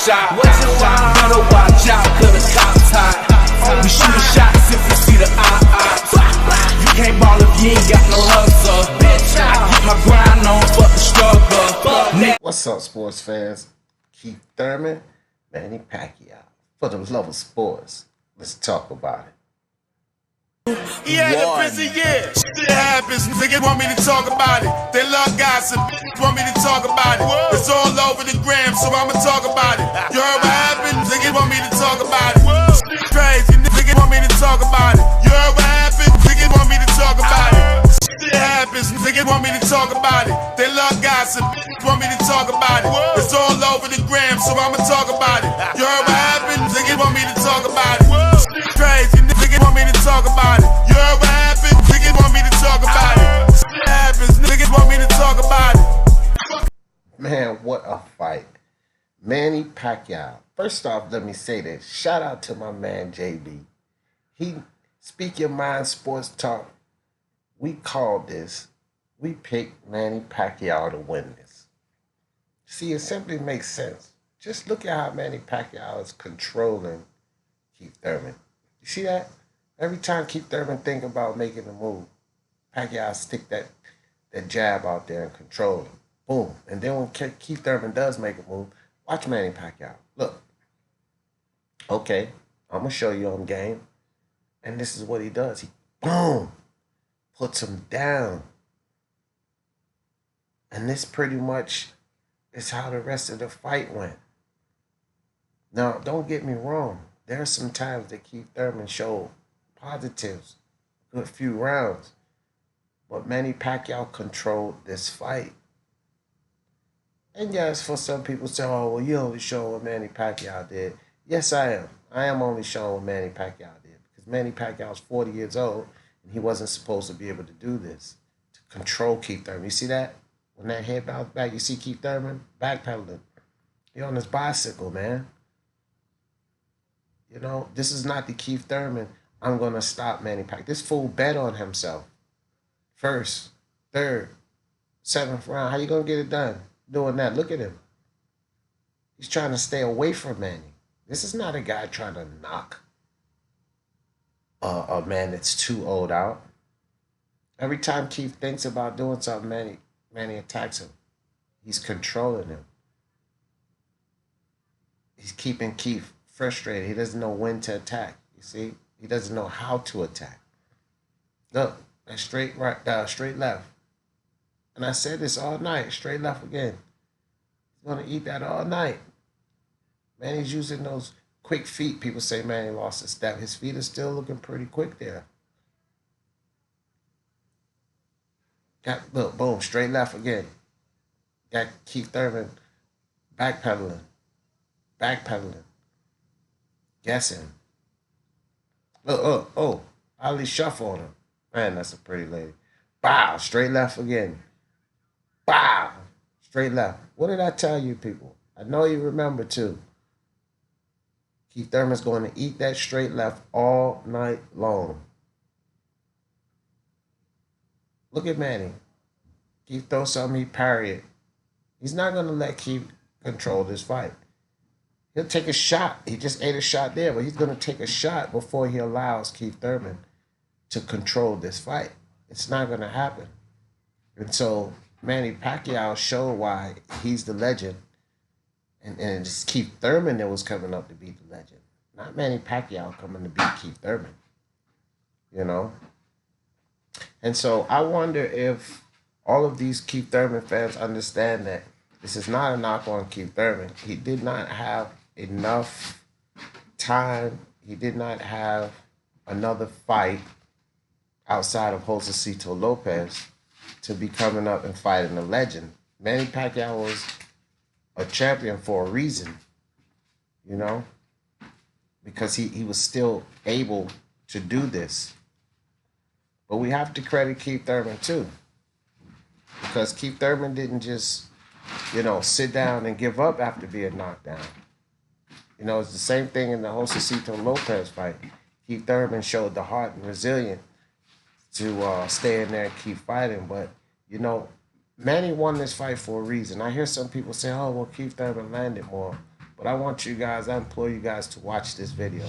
shot. Better watch out, cause the cops hot. We shoot shots if we see the eye. You can't ball if you ain't got no hustle. I get my grind on, fuck the struggle. What's up, sports fans? Keith Thurman, Manny Pacquiao. For the love of sports, let's talk about it. Yeah, the prison, yeah. Shit happens, niggas want me to talk about it. They love gossip, want me to talk about it. It's all over the gram, so I'ma talk about it. You heard what happened? Niggas want me to talk about it. Shit crazy, niggas want me to talk about it. You heard what happened? Niggas want me to talk about it. Shit happens, niggas want me to talk about it. They love gossip, want me to talk about it. It's all over the gram, so I'ma talk about it. You heard what happened? Niggas want me to talk about it. Shit crazy, niggas want me to talk about it. You heard what happened? Niggas want me to talk about it. Shit happens, niggas want me to talk about it. Man, what a fight. Manny Pacquiao. First off, let me say this. Shout out to my man, JB. He Speak Your Mind Sports Talk. We called this. We picked Manny Pacquiao to win this. See, it simply makes sense. Just look at how Manny Pacquiao is controlling Keith Thurman. You see that? Every time Keith Thurman think about making a move, Pacquiao stick that jab out there and control him. Boom. And then when Keith Thurman does make a move, watch Manny Pacquiao. Look. Okay, I'm going to show you on game. And this is what he does. He, boom, puts him down. And this pretty much is how the rest of the fight went. Now, don't get me wrong. There are some times that Keith Thurman showed positives, a good few rounds. But Manny Pacquiao controlled this fight. And yes, for some people say, oh, well, you only show what Manny Pacquiao did. Yes, I am. I am only showing what Manny Pacquiao did. Because Manny Pacquiao is 40 years old, and he wasn't supposed to be able to do this, to control Keith Thurman. You see that? When that head bounced back, you see Keith Thurman backpedaling. He's on his bicycle, man. You know, this is not the Keith Thurman, I'm going to stop Manny Pacquiao. This fool bet on himself. First, third, seventh round. How you going to get it done doing that? Look at him. He's trying to stay away from Manny. This is not a guy trying to knock a man that's too old out. Every time Keith thinks about doing something, Manny attacks him. He's controlling him. He's keeping Keith frustrated. He doesn't know when to attack. You see? He doesn't know how to attack. Look, that straight right, straight left. And I said this all night, straight left again. He's going to eat that all night. Manny's using those quick feet. People say Manny lost a step. His feet are still looking pretty quick there. Look, boom, straight left again. Got Keith Thurman backpedaling. Guessing. Look, oh, Ali shuffle on him. Man, that's a pretty lady. Bow, straight left again. Bow, straight left. What did I tell you people? I know you remember too. Keith Thurman's going to eat that straight left all night long. Look at Manny. Keith throws something, he parry it. He's not going to let Keith control this fight. He'll take a shot. He just ate a shot there, but he's going to take a shot before he allows Keith Thurman to control this fight. It's not going to happen. And so Manny Pacquiao showed why he's the legend. And it's Keith Thurman that was coming up to beat the legend. Not Manny Pacquiao coming to beat Keith Thurman. You know? And so I wonder if all of these Keith Thurman fans understand that this is not a knock on Keith Thurman. He did not have enough time. He did not have another fight outside of Josecito Lopez to be coming up and fighting a legend. Manny Pacquiao was a champion for a reason, you know, because he was still able to do this. But we have to credit Keith Thurman too, because Keith Thurman didn't just, you know, sit down and give up after being knocked down. You know, it's the same thing in the Josecito Lopez fight. Keith Thurman showed the heart and resilience to stay in there and keep fighting. But, you know, Manny won this fight for a reason. I hear some people say, oh, well, Keith Thurman landed more. But I want you guys, I implore you guys to watch this video.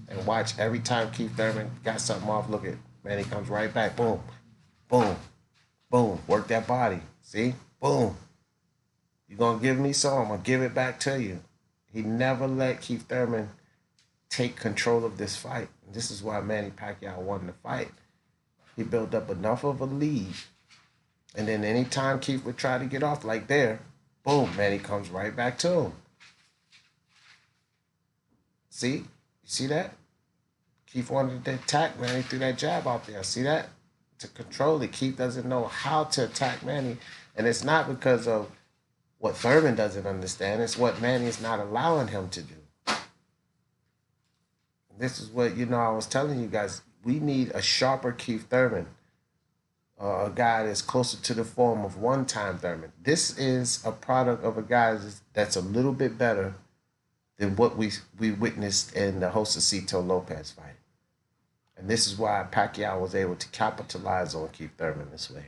And watch every time Keith Thurman got something off. Look at, man, he comes right back. Boom, boom, boom. Work that body. See? Boom. You're going to give me some, I'm going to give it back to you. He never let Keith Thurman take control of this fight. And this is why Manny Pacquiao won the fight. He built up enough of a lead. And then anytime Keith would try to get off like there, boom, Manny comes right back to him. See? You see that? Keith wanted to attack Manny, threw that jab out there. See that? To control it. Keith doesn't know how to attack Manny. And it's not because of what Thurman doesn't understand. It's what Manny is not allowing him to do. This is what, I was telling you guys. We need a sharper Keith Thurman. A guy that's closer to the form of one-time Thurman. This is a product of a guy that's a little bit better than what we witnessed in the Josecito Lopez fight. And this is why Pacquiao was able to capitalize on Keith Thurman this way.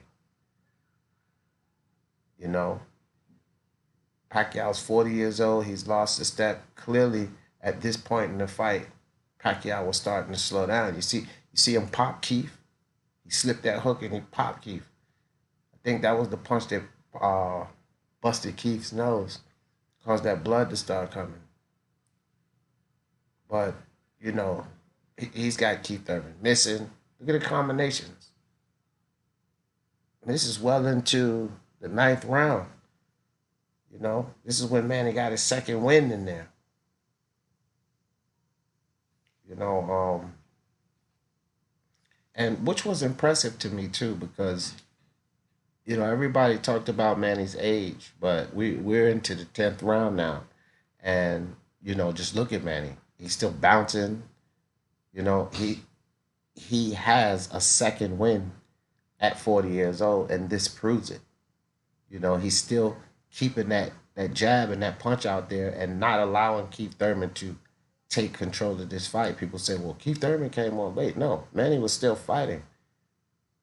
Pacquiao's 40 years old. He's lost a step. Clearly, at this point in the fight, Pacquiao was starting to slow down. You see him pop Keith. He slipped that hook and he popped Keith. I think that was the punch that busted Keith's nose, caused that blood to start coming. But, he's got Keith Thurman missing. Look at the combinations. This is well into the 9th round. This is when Manny got his second win in there. And which was impressive to me too, because, everybody talked about Manny's age, but we're into the 10th round now. And, just look at Manny. He's still bouncing. He has a second win at 40 years old, and this proves it. He's still keeping that jab and that punch out there and not allowing Keith Thurman to take control of this fight. People say, well, Keith Thurman came on late. No, Manny was still fighting.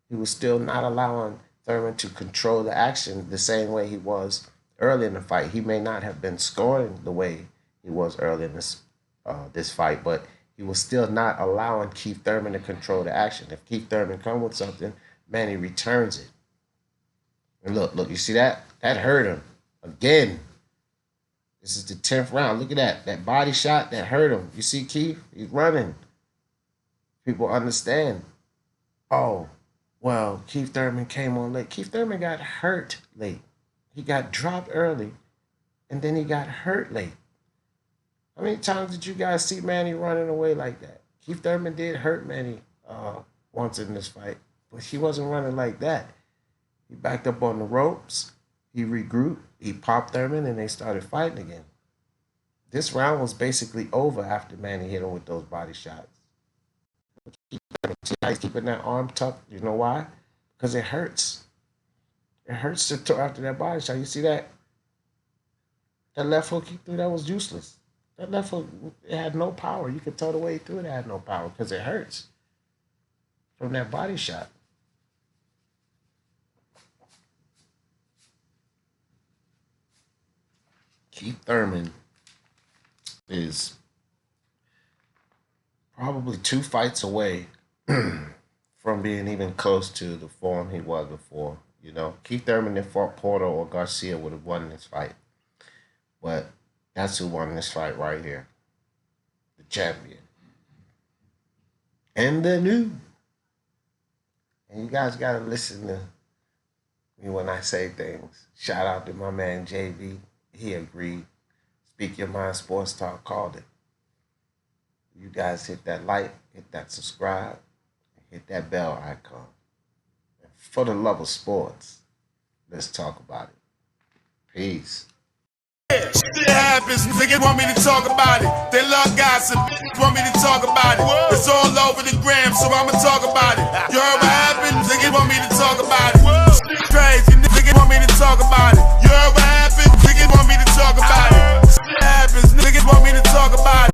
He was still not allowing Thurman to control the action the same way he was early in the fight. He may not have been scoring the way he was early in this fight, but he was still not allowing Keith Thurman to control the action. If Keith Thurman come with something, Manny returns it. And look, you see that? That hurt him. Again, this is the 10th round. Look at that. That body shot, that hurt him. You see Keith? He's running. People understand. Oh, well, Keith Thurman came on late. Keith Thurman got hurt late. He got dropped early, and then he got hurt late. How many times did you guys see Manny running away like that? Keith Thurman did hurt Manny once in this fight, but he wasn't running like that. He backed up on the ropes. He regrouped. He popped Thurman, and they started fighting again. This round was basically over after Manny hit him with those body shots. See how he's keeping that arm tucked? You know why? Because it hurts. It hurts to throw after that body shot. You see that? That left hook he threw, that was useless. That left hook, it had no power. You could tell the way he threw it had no power because it hurts from that body shot. Keith Thurman is probably 2 fights away from being even close to the form he was before. Keith Thurman, if fought Porter or Garcia, would have won this fight. But that's who won this fight right here. The champion. And the new. And you guys got to listen to me when I say things. Shout out to my man JV. He agreed. Speak Your Mind Sports Talk called it. You guys hit that like, hit that subscribe, hit that bell icon. And for the love of sports, let's talk about it. Peace. Shit happens, niggas want me to talk about it. They love gossip, want me to talk about it. It's all over the gram, so I'ma talk about it. You heard what happened? Niggas want me to talk about it. Shit crazy, niggas want me to talk about it. You heard what happened? Niggas want me to talk about it.